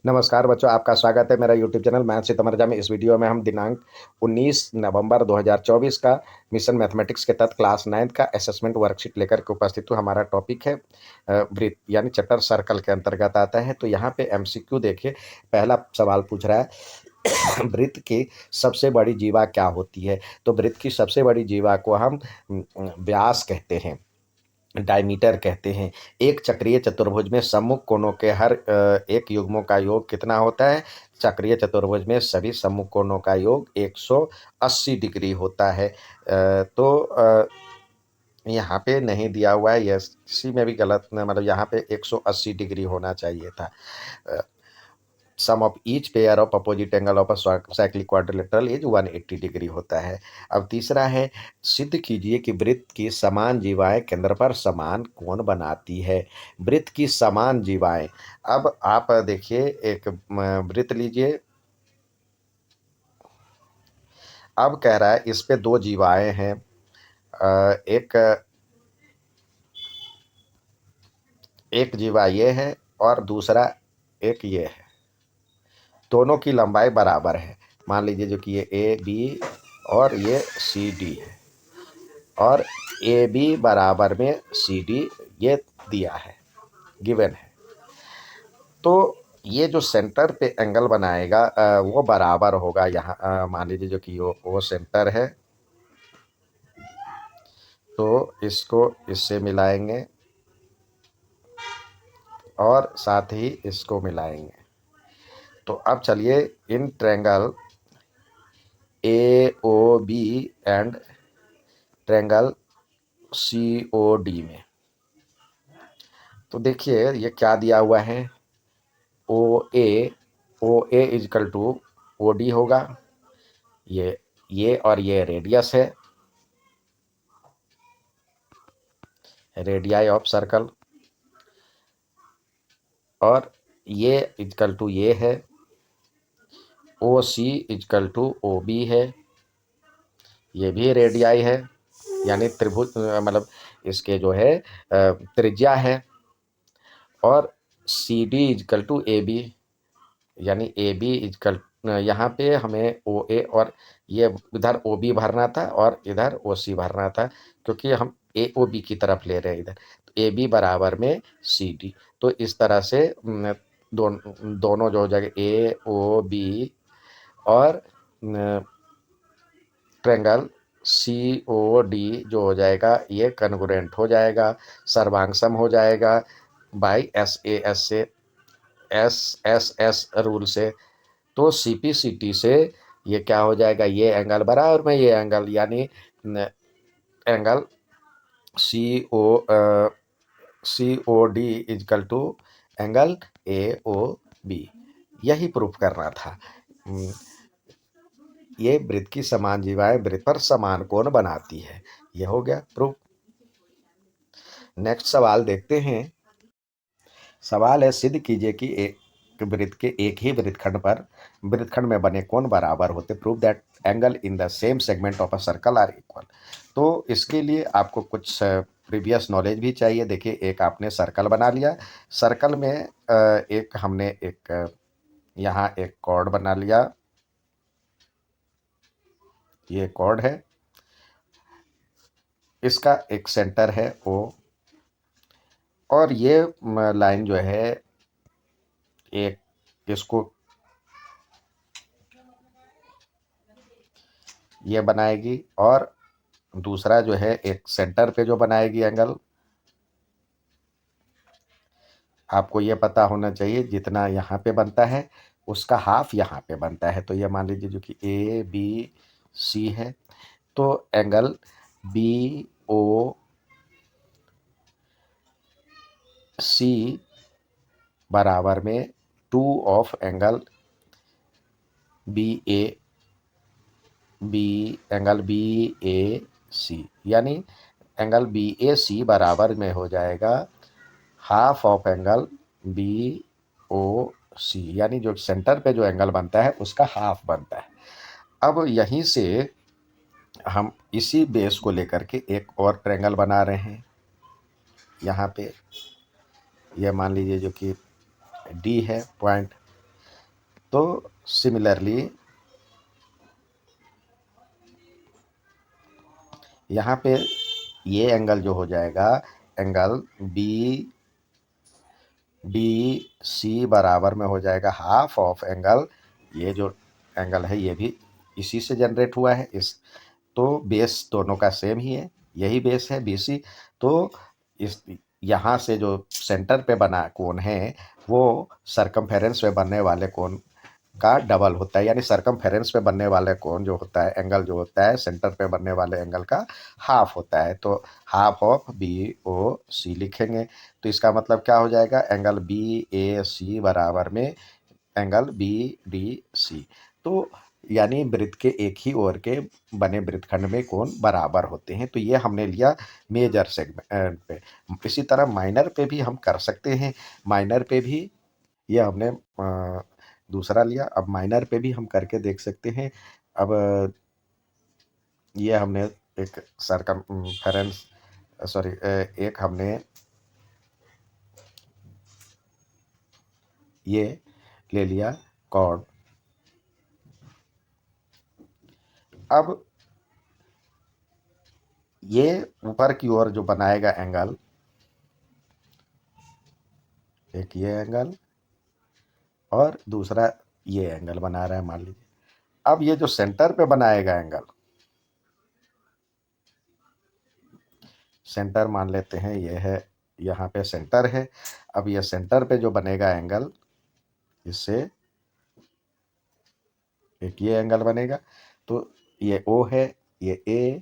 नमस्कार बच्चों, आपका स्वागत है मेरा यूट्यूब चैनल मैथ से तमरजा में। इस वीडियो में हम दिनांक 19 नवंबर 2024 का मिशन मैथमेटिक्स के तहत क्लास 9th का असेसमेंट वर्कशीट लेकर के उपस्थित हूँ। हमारा टॉपिक है वृत्त यानी चैप्टर सर्कल के अंतर्गत आता है। तो यहाँ पे एमसीक्यू देखिए, पहला सवाल पूछ रहा है वृत्त की सबसे बड़ी जीवा क्या होती है। तो वृत्त की सबसे बड़ी जीवा को हम व्यास कहते हैं, डायमीटर कहते हैं। एक चक्रीय चतुर्भुज में सम्मुख कोणों के हर एक युग्मों का योग कितना होता है। चक्रीय चतुर्भुज में सभी सम्मुख कोणों का योग 180 डिग्री होता है। यहाँ पे नहीं दिया हुआ है, यह इसी में भी गलत, मतलब यहाँ पे 180 डिग्री होना चाहिए था। Sum of each pair of opposite angle of a cyclic quadrilateral is 180 degree होता है। अब तीसरा है, सिद्ध कीजिए कि वृत्त की समान जीवाएं केंद्र पर समान कोण बनाती है। वृत्त की समान जीवाएं, अब आप देखिए एक वृत्त लीजिए। अब कह रहा है इस पे दो जीवाएं हैं, एक एक जीवा ये है और दूसरा एक ये है। दोनों की लंबाई बराबर है। मान लीजिए जो कि ये ए बी और ये सी डी है, और ए बी बराबर में सी डी ये दिया है, गिवन है। तो ये जो सेंटर पे एंगल बनाएगा वो बराबर होगा। यहाँ मान लीजिए जो कि वो सेंटर है, तो इसको इससे मिलाएंगे और साथ ही इसको मिलाएंगे। तो अब चलिए इन triangle A O B and triangle C O D में, तो देखिए ये क्या दिया हुआ है। O A is equal to O D होगा। ये और ये रेडियस है, रेडियाई ऑफ सर्कल। और ये इजकल टू ये है, ओ सी इजकल टू ओ बी है। ये भी रेडियाई है, यानी त्रिभुज, मतलब इसके जो है त्रिज्या है। और C D is equal to A B, यानी ए बी इजकल, यहाँ पे हमें ओ ए और ये इधर ओ बी भरना था और इधर ओ सी भरना था, क्योंकि हम ए ओ बी की तरफ ले रहे हैं इधर। तो ए बी बराबर में सी डी। तो इस तरह से दोनों जो हो जाएगा ए ओ बी और ट्रेंगल सी ओ डी जो हो जाएगा ये कन्ग्रुएंट हो जाएगा, सर्वांगसम हो जाएगा बाई एस ए एस से, एस एस एस रूल से। तो सी पी सी टी से ये क्या हो जाएगा, ये एंगल बराबर में ये एंगल, यानी angle C O D is equal to angle A O B. यही प्रूफ करना था। ये वृत्त की समान जीवाएं वृत्त पर समान कोण बनाती है। यह हो गया प्रूफ। नेक्स्ट सवाल देखते हैं। सवाल है, सिद्ध कीजिए कि एक वृत्त के एक ही वृत्तखंड में बने कोण बराबर होते। Prove that angle in the same segment of a circle are equal. तो इसके लिए आपको कुछ प्रीवियस नॉलेज भी चाहिए। देखिए, एक आपने सर्कल बना लिया, सर्कल में एक हमने एक यहाँ एक कॉर्ड बना लिया, ये कॉर्ड है, इसका एक सेंटर है ओ, और ये लाइन जो है एक इसको ये बनाएगी, और दूसरा जो है एक सेंटर पे जो बनाएगी एंगल। आपको ये पता होना चाहिए जितना यहाँ पे बनता है उसका हाफ यहाँ पे बनता है। तो ये मान लीजिए जो कि ए बी सी है, तो एंगल बी ओ सी बराबर में 2 of angle B A C, यानी एंगल बी ए सी बराबर में हो जाएगा half of angle B O C, यानी जो सेंटर पे जो एंगल बनता है उसका हाफ बनता है। अब यहीं से हम इसी बेस को लेकर के एक और ट्रायंगल बना रहे हैं। यहाँ पे ये मान लीजिए जो कि डी है पॉइंट, तो सिमिलरली यहाँ पे ये एंगल जो हो जाएगा, एंगल बी डी सी बराबर में हो जाएगा हाफ ऑफ एंगल, ये जो एंगल है ये भी इसी से जनरेट हुआ है। इस तो बेस दोनों का सेम ही है, यही बेस है बी सी। तो इस यहाँ से जो सेंटर पे बना कोण है वो सरकमफेरेंस पे बनने वाले कोण का डबल होता है, यानी सरकमफेरेंस पे बनने वाले कोण जो होता है, एंगल जो होता है सेंटर पे बनने वाले एंगल का हाफ होता है। तो हाफ ऑफ बी ओ सी लिखेंगे। तो इसका मतलब क्या हो जाएगा, एंगल बी ए सी बराबर में एंगल बी डी सी। तो यानी वृत्त के एक ही ओर के बने वृत्तखंड में कोण बराबर होते हैं। तो ये हमने लिया मेजर सेगमेंट पे। इसी तरह माइनर पे भी हम कर सकते हैं। माइनर पे भी ये हमने दूसरा लिया, अब माइनर पे भी हम करके देख सकते हैं। अब ये हमने एक सरकमफेरेंस सॉरी एक हमने ये ले लिया कॉर्ड। अब ये ऊपर की ओर जो बनाएगा एंगल, एक ये एंगल और दूसरा ये एंगल बना रहा है मान लीजिए। अब ये जो सेंटर पे बनाएगा एंगल, सेंटर मान लेते हैं ये है, यहाँ पे सेंटर है। अब ये सेंटर पे जो बनेगा एंगल, इससे एक ये एंगल बनेगा। तो ये ओ है, ये ए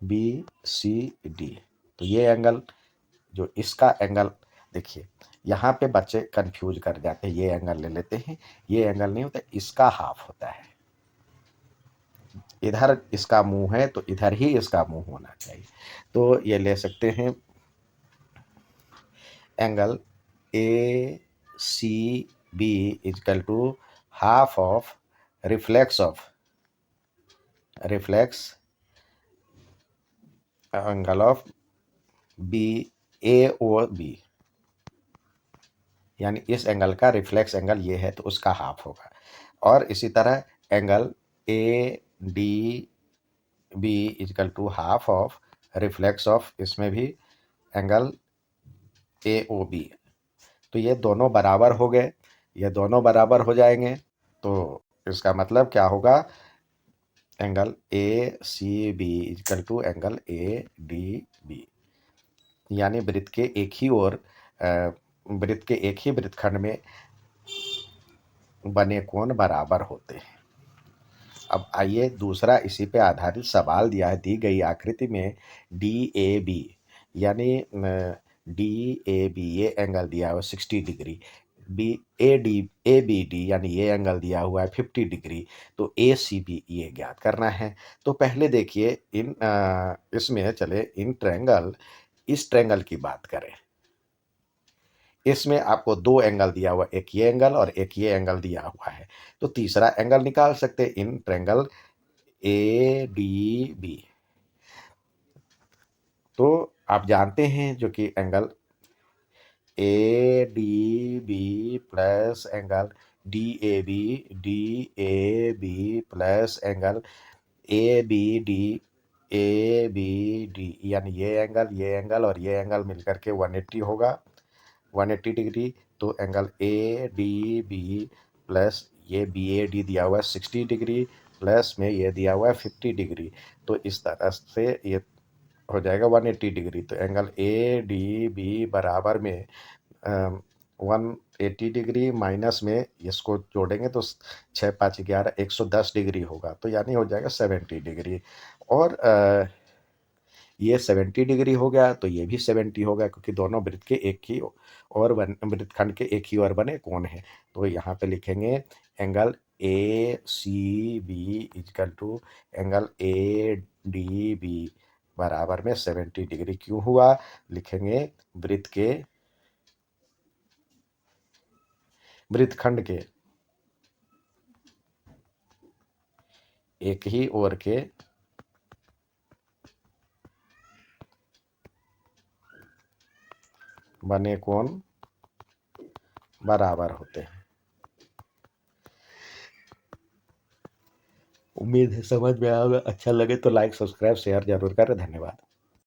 बी सी डी। तो ये एंगल जो इसका एंगल, देखिए यहाँ पे बच्चे कंफ्यूज कर जाते हैं, ये एंगल ले लेते हैं, ये एंगल नहीं होता, इसका हाफ होता है। इधर इसका मुंह है तो इधर ही इसका मुंह होना चाहिए। तो ये ले सकते हैं angle A C B is equal to half of reflex angle of B A O B, यानी इस एंगल का रिफ्लेक्स एंगल ये है तो उसका हाफ होगा। और इसी तरह angle A D B is equal to half of reflex of, इसमें भी एंगल ए ओ बी। तो ये दोनों बराबर हो गए, ये दोनों बराबर हो जाएंगे। तो इसका मतलब क्या होगा, angle A C B is equal to angle A D B, यानी वृत्त के एक ही ओर वृत्त के एक ही वृत्तखंड में बने कोण बराबर होते हैं। अब आइए दूसरा इसी पे आधारित सवाल दिया है, दी गई आकृति में डी ए बी, यानी डी ए बी ये एंगल दिया हुआ 60 डिग्री, ए बी डी यानी ये एंगल दिया हुआ है 50 डिग्री। तो ए सी बी ये ज्ञात करना है। तो पहले देखिए इसमें चले इन ट्रायंगल, इस ट्रायंगल की बात करें। इसमें आपको दो एंगल दिया हुआ, एक ये एंगल और एक ये एंगल दिया हुआ है। तो तीसरा एंगल निकाल सकते हैं in triangle A D B. तो आप जानते हैं जो कि angle A D B plus angle D A B plus angle A B D, यानी ये एंगल और ये एंगल मिलकर के 180 होगा, 180 डिग्री। तो angle A D B plus ये बी ए डी दिया हुआ है 60 डिग्री, प्लस में ये दिया हुआ है 50 डिग्री। तो इस तरह से ये हो जाएगा 180 डिग्री। तो एंगल ए डी बी बराबर में 180 डिग्री माइनस में इसको जोड़ेंगे तो 6 5 11 110 डिग्री होगा। तो यानी हो जाएगा 70 डिग्री। और ये 70 डिग्री हो गया तो ये भी 70 हो गया, क्योंकि दोनों वृत्त के एक ही और वृत्तखंड के एक ही ओर बने कोण है। तो यहाँ पे लिखेंगे angle A C B is equal to angle A D B बराबर में 70 डिग्री। क्यों हुआ, लिखेंगे वृत्तखंड के एक ही ओर के बने कोण बराबर होते हैं। उम्मीद है समझ में आया होगा। अच्छा लगे तो लाइक, सब्सक्राइब, शेयर ज़रूर करें। धन्यवाद।